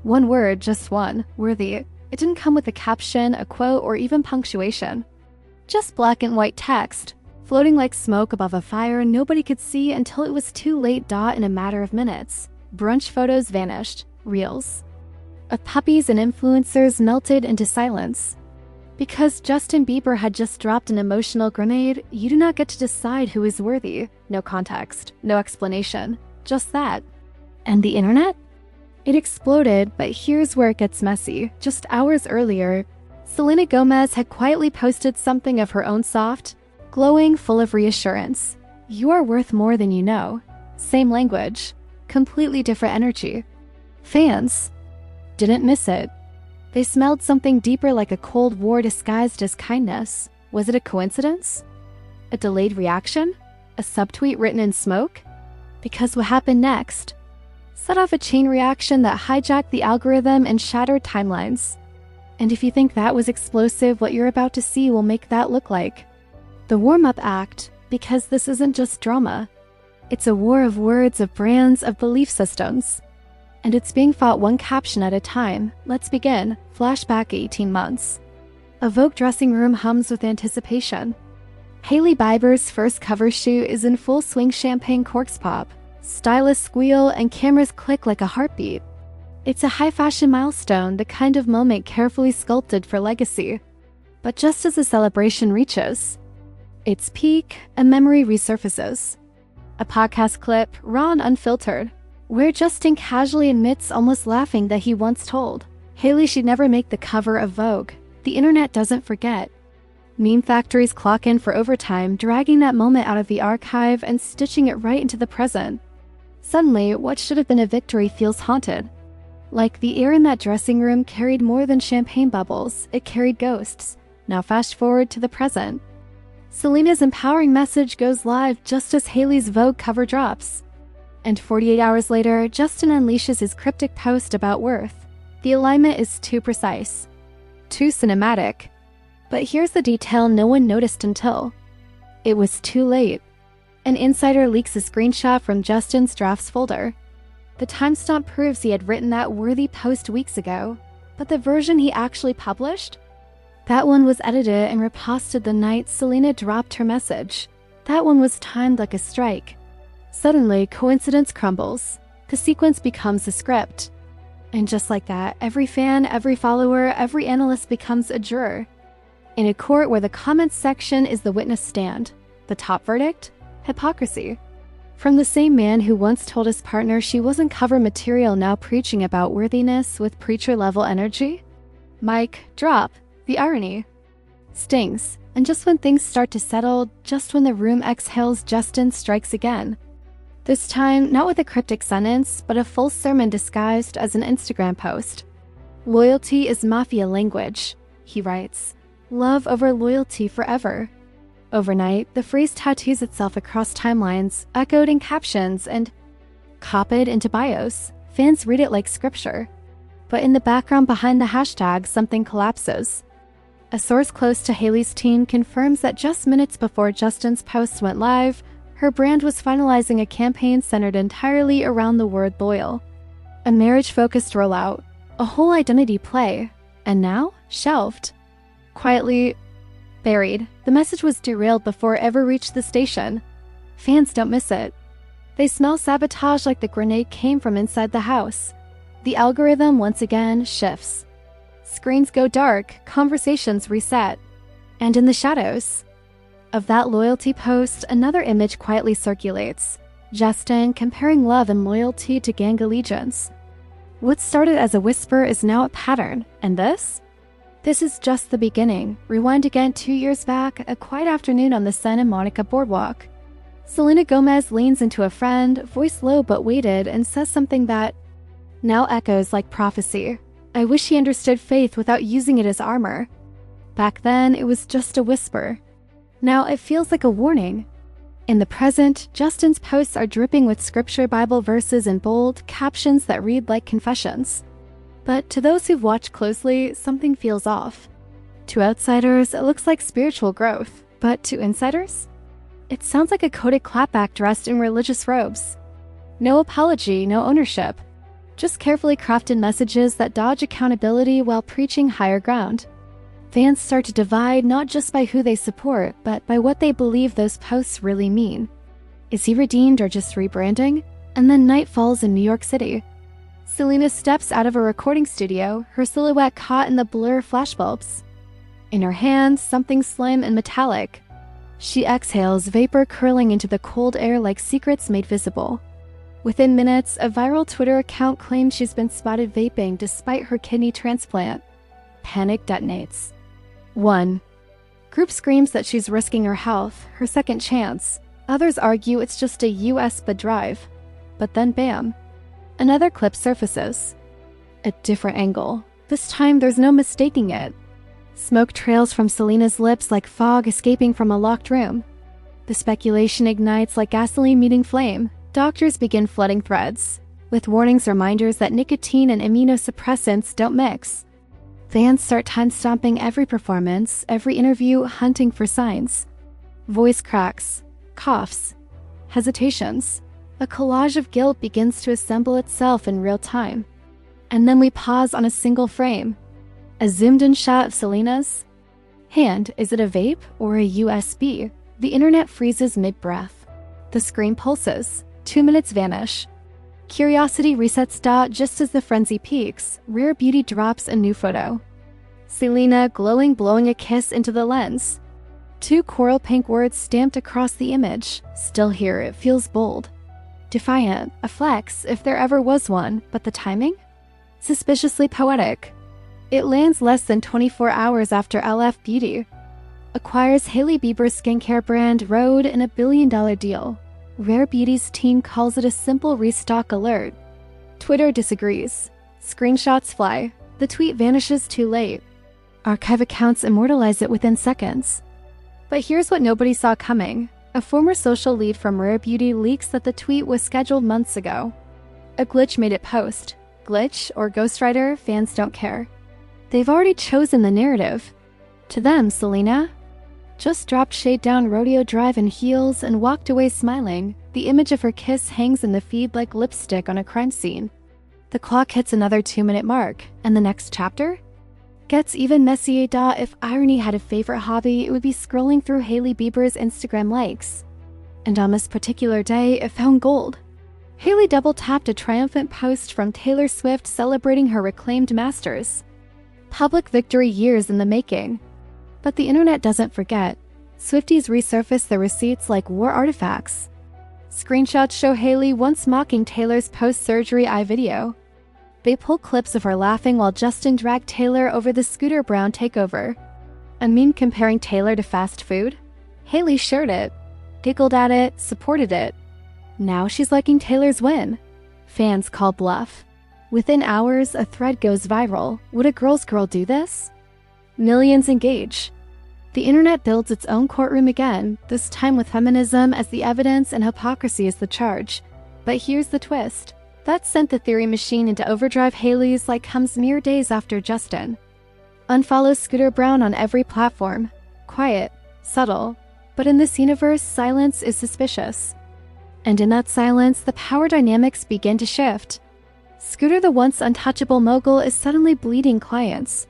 One word, just one, worthy. It didn't come with a caption, a quote, or even punctuation. Just black and white text, floating like smoke above a fire nobody could see until it was too late. In a matter of minutes, brunch photos vanished, reels of puppies and influencers melted into silence. Because Justin Bieber had just dropped an emotional grenade, you do not get to decide who is worthy. No context, no explanation, just that. And the internet? It exploded, but here's where it gets messy. Just hours earlier, Selena Gomez had quietly posted something of her own soft, glowing, full of reassurance. You are worth more than you know. Same language, completely different energy. Fans didn't miss it. They smelled something deeper, like a Cold War disguised as kindness. Was it a coincidence? A delayed reaction? A subtweet written in smoke? Because what happened next set off a chain reaction that hijacked the algorithm and shattered timelines. And if you think that was explosive, what you're about to see will make that look like the warm-up act, because this isn't just drama. It's a war of words, of brands, of belief systems. And it's being fought one caption at a time. Let's begin. Flashback 18 months. A Vogue dressing room hums with anticipation. Hailey Bieber's first cover shoot is in full swing, champagne corks pop. Stylists squeal and cameras click like a heartbeat. It's a high-fashion milestone, the kind of moment carefully sculpted for legacy. But just as the celebration reaches its peak, a memory resurfaces. A podcast clip, raw and unfiltered, where Justin casually admits, almost laughing, that he once told Hailey she'd never make the cover of Vogue. The internet doesn't forget. Meme factories clock in for overtime, dragging that moment out of the archive and stitching it right into the present. Suddenly, what should have been a victory feels haunted. Like the air in that dressing room carried more than champagne bubbles, it carried ghosts. Now fast forward to the present. Selena's empowering message goes live just as Hailey's Vogue cover drops. And 48 hours later, Justin unleashes his cryptic post about worth. The alignment is too precise, too cinematic. But here's the detail no one noticed until it was too late. An insider leaks a screenshot from Justin's drafts folder. The timestamp proves he had written that worthy post weeks ago, but the version he actually published? That one was edited and reposted the night Selena dropped her message. That one was timed like a strike. Suddenly, coincidence crumbles. The sequence becomes a script. And just like that, every fan, every follower, every analyst becomes a juror. In a court where the comments section is the witness stand, the top verdict? Hypocrisy. From the same man who once told his partner she wasn't cover material, now preaching about worthiness with preacher-level energy? Mic drop. The irony stings. And just when things start to settle, just when the room exhales, Justin strikes again. This time, not with a cryptic sentence, but a full sermon disguised as an Instagram post. Loyalty is mafia language, he writes. Love over loyalty forever. Overnight, the phrase tattoos itself across timelines, echoed in captions, and copied into bios. Fans read it like scripture. But in the background behind the hashtag, something collapses. A source close to Hailey's team confirms that just minutes before Justin's post went live, her brand was finalizing a campaign centered entirely around the word loyal. A marriage-focused rollout, a whole identity play, and now shelved. Quietly buried, the message was derailed before it ever reached the station. Fans don't miss it. They smell sabotage like the grenade came from inside the house. The algorithm once again shifts. Screens go dark, conversations reset. And in the shadows of that loyalty post, another image quietly circulates. Justin comparing love and loyalty to gang allegiance. What started as a whisper is now a pattern, and this? This is just the beginning. Rewind again 2 years back, a quiet afternoon on the Santa Monica boardwalk. Selena Gomez leans into a friend, voice low but weighted, and says something that now echoes like prophecy. I wish he understood faith without using it as armor. Back then, it was just a whisper. Now it feels like a warning. In the present, Justin's posts are dripping with scripture, Bible verses in bold, captions that read like confessions. But to those who've watched closely, something feels off. To outsiders, it looks like spiritual growth. But to insiders? It sounds like a coded clapback dressed in religious robes. No apology, no ownership. just carefully crafted messages that dodge accountability while preaching higher ground. Fans start to divide not just by who they support, but by what they believe those posts really mean. Is he redeemed or just rebranding? And then night falls in New York City. Selena steps out of a recording studio, her silhouette caught in the blur of flashbulbs. In her hands, something slim and metallic. She exhales, vapor curling into the cold air like secrets made visible. Within minutes, a viral Twitter account claims she's been spotted vaping despite her kidney transplant. Panic detonates. 1. Group screams that she's risking her health, her second chance. Others argue it's just a USB drive. But then bam. Another clip surfaces. A different angle. This time there's no mistaking it. Smoke trails from Selena's lips like fog escaping from a locked room. The speculation ignites like gasoline meeting flame. Doctors begin flooding threads, with warnings reminders that nicotine and immunosuppressants don't mix. Fans start time-stomping every performance, every interview, hunting for signs. Voice cracks, coughs, hesitations. A collage of guilt begins to assemble itself in real time. And then we pause on a single frame. A zoomed-in shot of Selena's hand. Is it a vape or a USB? The internet freezes mid-breath. The screen pulses. 2 minutes vanish. Curiosity resets dot just as the frenzy peaks. Rare Beauty drops a new photo. Selena glowing, blowing a kiss into the lens. 2 coral pink words stamped across the image. Still here, it feels bold. Defiant, a flex if there ever was one, but the timing? Suspiciously poetic. It lands less than 24 hours after LF Beauty acquires Hailey Bieber's skincare brand Rhode in a $1 billion deal. Rare Beauty's team calls it a simple restock alert. Twitter disagrees. Screenshots fly. The tweet vanishes too late. Archive accounts immortalize it within seconds. But here's what nobody saw coming. A former social lead from Rare Beauty leaks that the tweet was scheduled months ago. A glitch made it post. Glitch or ghostwriter, fans don't care. They've already chosen the narrative. To them, Selena just dropped shade down Rodeo Drive in heels and walked away smiling. The image of her kiss hangs in the feed like lipstick on a crime scene. The clock hits another 2-minute mark, and the next chapter gets even messier. If irony had a favorite hobby, it would be scrolling through Hailey Bieber's Instagram likes. And on this particular day, it found gold. Hailey double-tapped a triumphant post from Taylor Swift celebrating her reclaimed masters. Public victory years in the making. But the internet doesn't forget. Swifties resurface the receipts like war artifacts. Screenshots show Hailey once mocking Taylor's post-surgery eye video. They pull clips of her laughing while Justin dragged Taylor over the Scooter Brown takeover. A meme comparing Taylor to fast food? Hailey shared it, giggled at it, supported it. Now she's liking Taylor's win. Fans call bluff. Within hours, a thread goes viral. Would a girl's girl do this? Millions engage. The internet builds its own courtroom again, this time with feminism as the evidence and hypocrisy as the charge. But here's the twist. That sent the theory machine into overdrive. Hailey's like comes mere days after Justin unfollows Scooter Brown on every platform. Quiet, subtle, but in this universe, silence is suspicious. And in that silence, the power dynamics begin to shift. Scooter, the once untouchable mogul, is suddenly bleeding clients.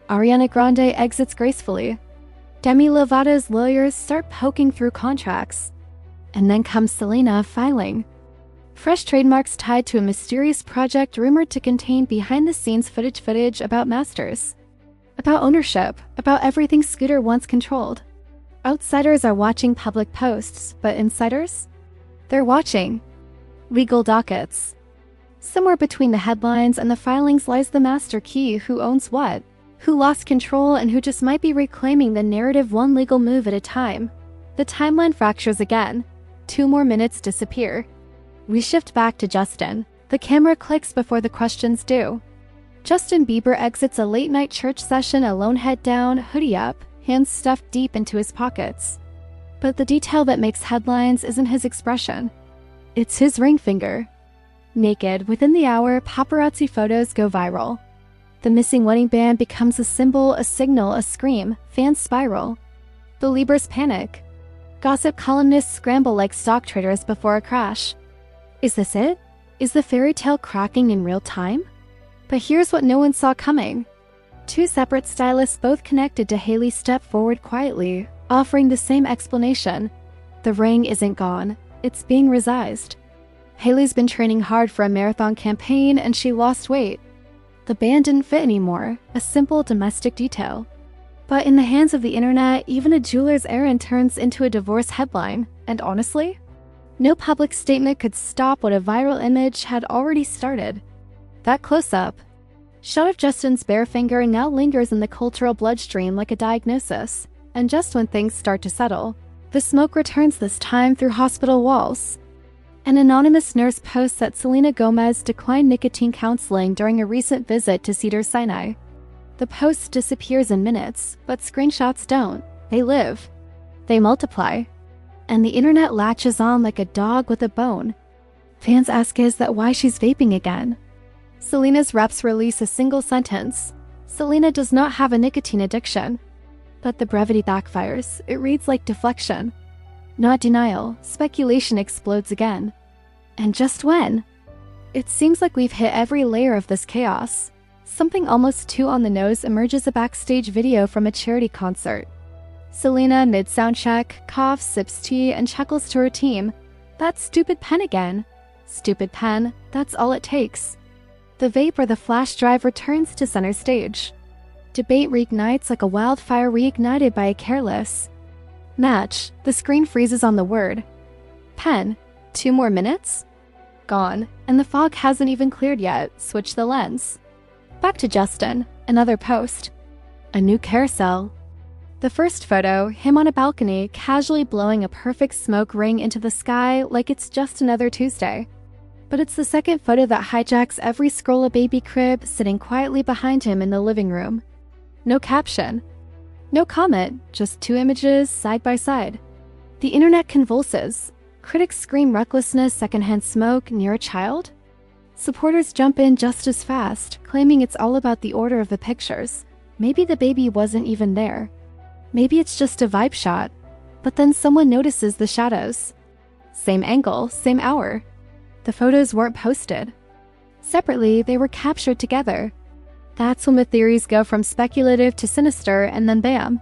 Ariana Grande exits gracefully. Demi Lovato's lawyers start poking through contracts. And then comes Selena filing fresh trademarks tied to a mysterious project rumored to contain behind-the-scenes footage about masters. About ownership, about everything Scooter once controlled. Outsiders are watching public posts, but insiders? They're watching legal dockets. Somewhere between the headlines and the filings lies the master key. Who owns what? Who lost control and who just might be reclaiming the narrative one legal move at a time. The timeline fractures again. 2 more minutes disappear. We shift back to Justin. The camera clicks before the questions do. Justin Bieber exits a late-night church session alone, head down, hoodie up, hands stuffed deep into his pockets. But the detail that makes headlines isn't his expression. It's his ring finger. Naked, within the hour, paparazzi photos go viral. The missing wedding band becomes a symbol, a signal, a scream. Fans spiral. Believers panic. Gossip columnists scramble like stock traders before a crash. Is this it? Is the fairy tale cracking in real time? But here's what no one saw coming. Two separate stylists, both connected to Hailey, step forward quietly, offering the same explanation. The ring isn't gone, it's being resized. Hailey's been training hard for a marathon campaign and she lost weight. The band didn't fit anymore, a simple domestic detail. But in the hands of the internet, even a jeweler's errand turns into a divorce headline. And honestly, no public statement could stop what a viral image had already started. That close-up shot of Justin's bare finger now lingers in the cultural bloodstream like a diagnosis. And just when things start to settle, the smoke returns, this time through hospital walls. An anonymous nurse posts that Selena Gomez declined nicotine counseling during a recent visit to Cedars-Sinai. The post disappears in minutes, but screenshots don't. They live. They multiply. And the internet latches on like a dog with a bone. Fans ask, is that why she's vaping again? Selena's reps release a single sentence. Selena does not have a nicotine addiction. But the brevity backfires. It reads like deflection. Not denial. Speculation explodes again. And just when? It seems like we've hit every layer of this chaos. Something almost too on the nose emerges: a backstage video from a charity concert. Selena, mid-sound check, coughs, sips tea, and chuckles to her team. That stupid pen again. Stupid pen, that's all it takes. The vape or the flash drive returns to center stage. Debate reignites like a wildfire reignited by a careless match. The screen freezes on the word pen. 2 more minutes? Gone. And the fog hasn't even cleared yet. Switch the lens. Back to Justin. Another post. A new carousel. The first photo, him on a balcony, casually blowing a perfect smoke ring into the sky like it's just another Tuesday. But it's the second photo that hijacks every scroll: a baby crib sitting quietly behind him in the living room. No caption. No comment, just 2 images side by side. The internet convulses. Critics scream recklessness, secondhand smoke, near a child. Supporters jump in just as fast, claiming it's all about the order of the pictures. Maybe the baby wasn't even there. Maybe it's just a vibe shot. But then someone notices the shadows. Same angle, same hour. The photos weren't posted. Separately, they were captured together. That's when the theories go from speculative to sinister, and then bam.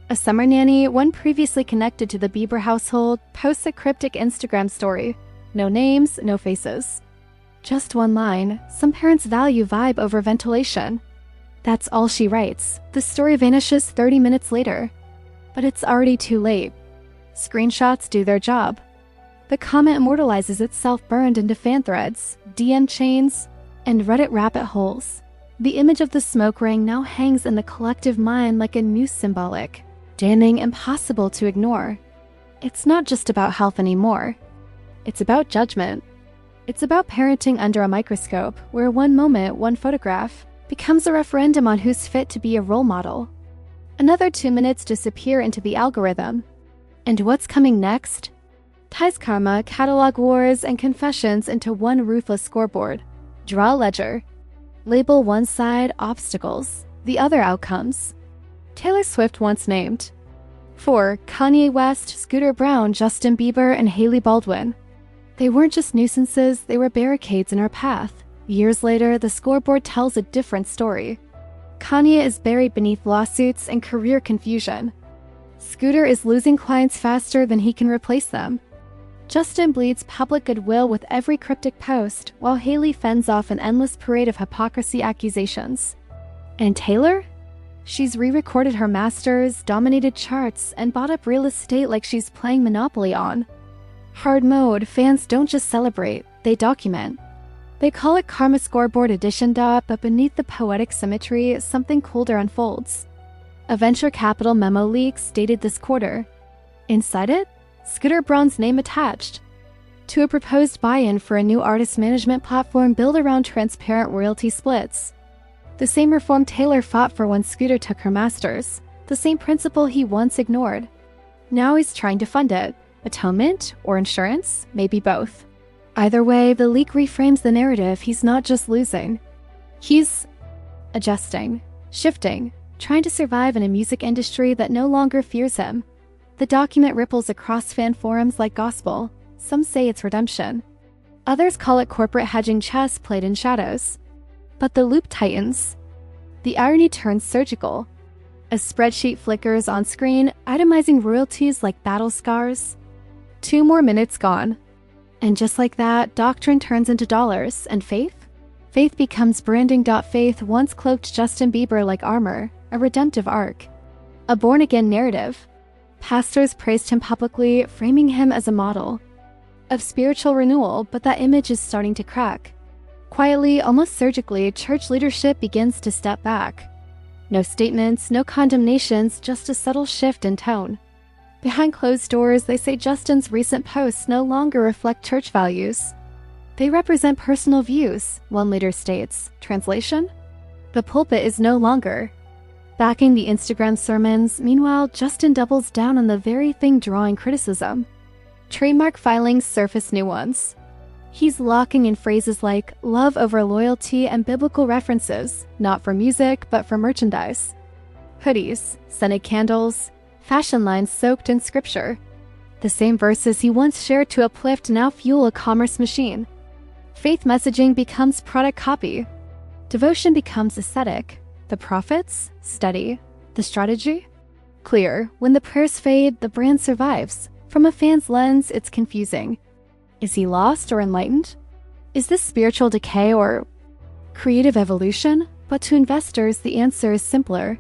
A summer nanny, one previously connected to the Bieber household, posts a cryptic Instagram story. No names, no faces. Just one line: some parents value vibe over ventilation. That's all she writes. The story vanishes 30 minutes later. But it's already too late. Screenshots do their job. The comment immortalizes itself, burned into fan threads, DM chains, and Reddit rabbit holes. The image of the smoke ring now hangs in the collective mind like a noose, symbolic, damning, impossible to ignore. It's not just about health anymore. It's about judgment. It's about parenting under a microscope, where one moment, one photograph, becomes a referendum on who's fit to be a role model. Another 2 minutes disappear into the algorithm. And what's coming next? Ties karma, catalog wars, and confessions into one ruthless scoreboard. Draw a ledger. Label one side obstacles, the other outcomes. Taylor Swift once named 4 Kanye West, Scooter Braun, Justin Bieber, and Hailey Baldwin. They weren't just nuisances, they were barricades in our path. Years later, the scoreboard tells a different story. Kanye is buried beneath lawsuits and career confusion. Scooter is losing clients faster than he can replace them. Justin bleeds public goodwill with every cryptic post, while Hailey fends off an endless parade of hypocrisy accusations. And Taylor? She's re-recorded her masters, dominated charts, and bought up real estate like she's playing Monopoly on hard mode. Fans don't just celebrate, they document. They call it Karma Scoreboard Edition. But beneath the poetic symmetry, something colder unfolds. A venture capital memo leaks dated this quarter. Inside it, Scooter Braun's name attached to a proposed buy-in for a new artist management platform built around transparent royalty splits. The same reform Taylor fought for when Scooter took her masters, the same principle he once ignored. Now he's trying to fund it. Atonement or insurance? Maybe both. Either way, the leak reframes the narrative. He's not just losing. He's adjusting, shifting, trying to survive in a music industry that no longer fears him. The document ripples across fan forums like gospel. Some say it's redemption. Others call it corporate hedging chess played in shadows. But the loop tightens. The irony turns surgical. A spreadsheet flickers on screen, itemizing royalties like battle scars. 2 more minutes gone. And just like that, doctrine turns into dollars, and faith? Faith becomes branding. Faith once cloaked Justin Bieber like armor, a redemptive arc. A born-again narrative. Pastors praised him publicly, framing him as a model of spiritual renewal, but that image is starting to crack. Quietly, almost surgically, church leadership begins to step back. No statements, no condemnations, just a subtle shift in tone. Behind closed doors, they say Justin's recent posts no longer reflect church values. They represent personal views, one leader states. Translation? The pulpit is no longer backing the Instagram sermons. Meanwhile, Justin doubles down on the very thing drawing criticism. Trademark filings surface new ones. He's locking in phrases like love over loyalty and biblical references, not for music, but for merchandise. Hoodies, scented candles, fashion lines soaked in scripture. The same verses he once shared to uplift now fuel a commerce machine. Faith messaging becomes product copy. Devotion becomes aesthetic. The prophets? Steady. The strategy? Clear. When the prayers fade, the brand survives. From a fan's lens, it's confusing. Is he lost or enlightened? Is this spiritual decay or creative evolution? But to investors, the answer is simpler.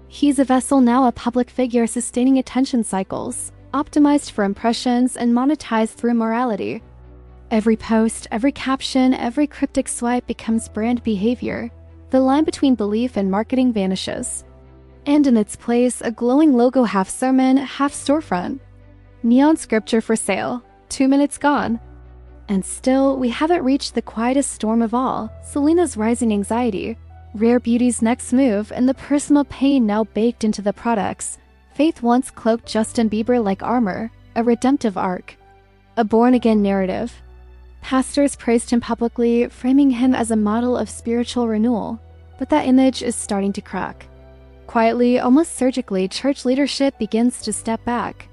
He's a vessel, now a public figure, sustaining attention cycles, optimized for impressions and monetized through morality. Every post, every caption, every cryptic swipe becomes brand behavior. The line between belief and marketing vanishes. And in its place, a glowing logo, half sermon, half storefront. Neon scripture for sale. 2 minutes gone. And still, we haven't reached the quietest storm of all, Selena's rising anxiety, Rare Beauty's next move, and the personal pain now baked into the products. Faith once cloaked Justin Bieber like armor, a redemptive arc. A born-again narrative. Pastors praised him publicly, framing him as a model of spiritual renewal. But that image is starting to crack. Quietly, almost surgically, church leadership begins to step back.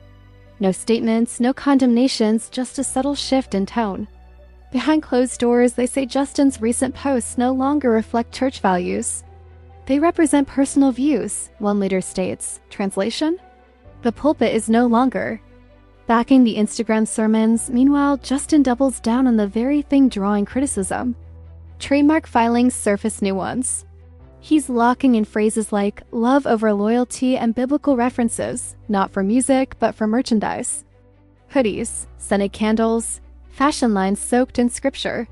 No statements, no condemnations, just a subtle shift in tone. Behind closed doors, they say Justin's recent posts no longer reflect church values. They represent personal views, one leader states. Translation? The pulpit is no longer backing the Instagram sermons. Meanwhile, Justin doubles down on the very thing drawing criticism. Trademark filings surface new ones. He's locking in phrases like love over loyalty and biblical references, not for music, but for merchandise. Hoodies, scented candles, fashion lines soaked in scripture.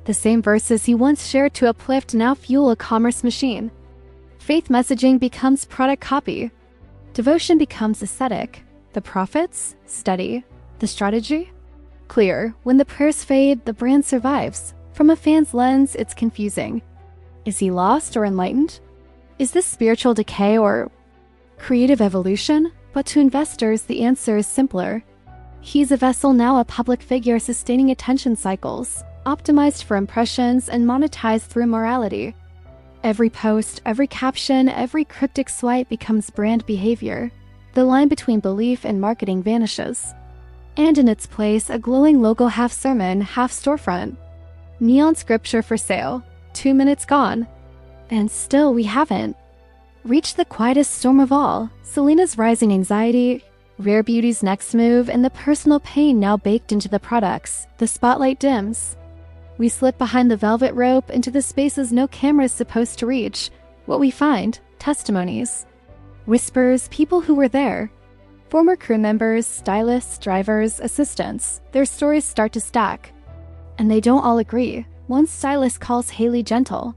The same verses he once shared to uplift now fuel a commerce machine. Faith messaging becomes product copy. Devotion becomes aesthetic. The prophets? Steady. The strategy? Clear. When the prayers fade, the brand survives. From a fan's lens, it's confusing. Is he lost or enlightened? Is this spiritual decay or creative evolution? But to investors, the answer is simpler. He's a vessel, now a public figure, sustaining attention cycles, optimized for impressions and monetized through morality. Every post, every caption, every cryptic swipe becomes brand behavior. The line between belief and marketing vanishes. And in its place, a glowing logo, half sermon, half storefront. Neon scripture for sale. 2 minutes gone. And still, we haven't reached the quietest storm of all, Selena's rising anxiety, Rare Beauty's next move, and the personal pain now baked into the products. The spotlight dims. We slip behind the velvet rope into the spaces no camera is supposed to reach. What we find? Testimonies. Whispers, people who were there. Former crew members, stylists, drivers, assistants. Their stories start to stack. And they don't all agree. One stylist calls Haley gentle,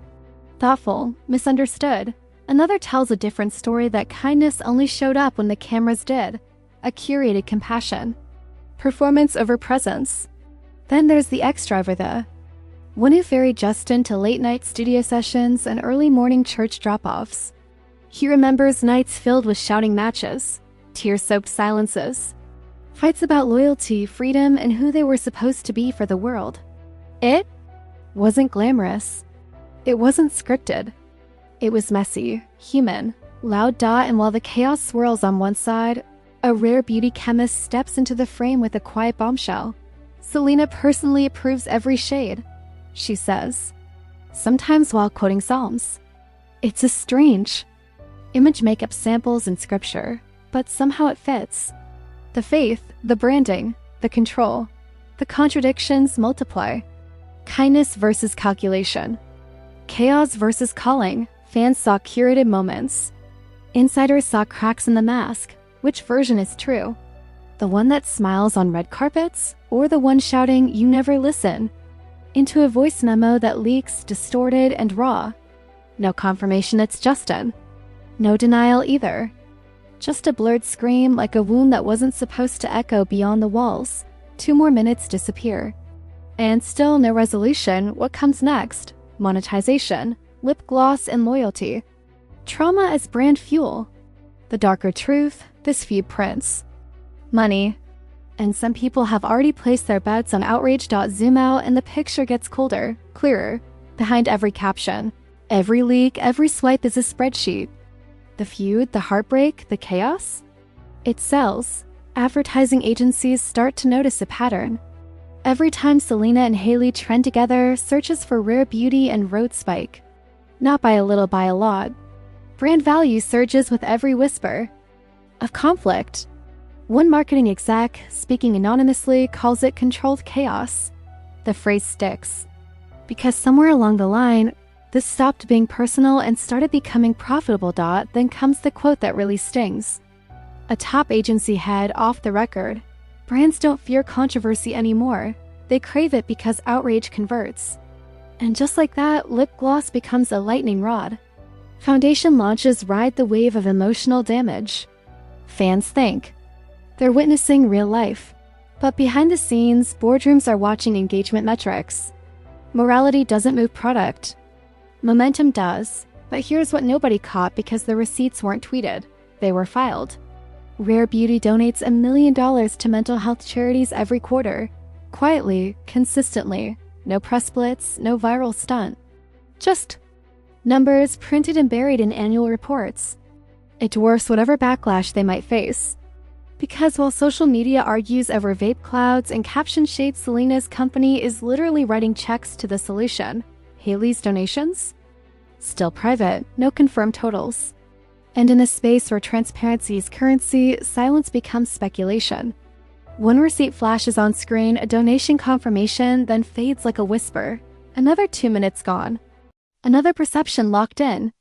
thoughtful, misunderstood. Another tells a different story, that kindness only showed up when the cameras did. A curated compassion. Performance over presence. Then there's the ex-driver, the one who ferried Justin to late-night studio sessions and early morning church drop-offs. He remembers nights filled with shouting matches, tear-soaked silences, fights about loyalty, freedom, and who they were supposed to be for the world. It wasn't glamorous. It wasn't scripted. It was messy, human, loud. And while the chaos swirls on one side, a Rare Beauty chemist steps into the frame with a quiet bombshell. Selena personally approves every shade, she says, sometimes while quoting Psalms. It's a strange image makeup samples in scripture, but somehow it fits. The faith, the branding, the control, the contradictions multiply. Kindness versus calculation. Chaos versus calling. Fans saw curated moments. Insiders saw cracks in the mask. Which version is true? The one that smiles on red carpets, or the one shouting, "You never listen," into a voice memo that leaks distorted and raw? No confirmation it's Justin. No denial either. Just a blurred scream like a wound that wasn't supposed to echo beyond the walls. 2 more minutes disappear. And still no resolution. What comes next? Monetization, lip gloss, and loyalty. Trauma as brand fuel. The darker truth, this feud prints. Money. And some people have already placed their bets on outrage. Zoom out and the picture gets colder, clearer. Behind every caption, every leak, every swipe is a spreadsheet. The feud, the heartbreak, the chaos? It sells. Advertising agencies start to notice a pattern. Every time Selena and Hailey trend together, searches for rare beauty and road spike. Not by a little, by a lot. Brand value surges with every whisper of conflict. One marketing exec, speaking anonymously, calls it controlled chaos. The phrase sticks. Because somewhere along the line, this stopped being personal and started becoming profitable. Then comes the quote that really stings. A top agency head off the record. Brands don't fear controversy anymore. They crave it because outrage converts. And just like that, lip gloss becomes a lightning rod. Foundation launches ride the wave of emotional damage. Fans think they're witnessing real life. But behind the scenes, boardrooms are watching engagement metrics. Morality doesn't move product. Momentum does. But here's what nobody caught because the receipts weren't tweeted. They were filed. Rare Beauty donates $1 million to mental health charities every quarter. Quietly, consistently. No press blitz, no viral stunt. Just numbers printed and buried in annual reports. It dwarfs whatever backlash they might face. Because while social media argues over vape clouds and caption shades, Selena's company is literally writing checks to the solution. Hailey's donations? Still private, no confirmed totals. And in a space where transparency is currency, silence becomes speculation. One receipt flashes on screen, a donation confirmation, then fades like a whisper. Another 2 minutes gone. Another perception locked in.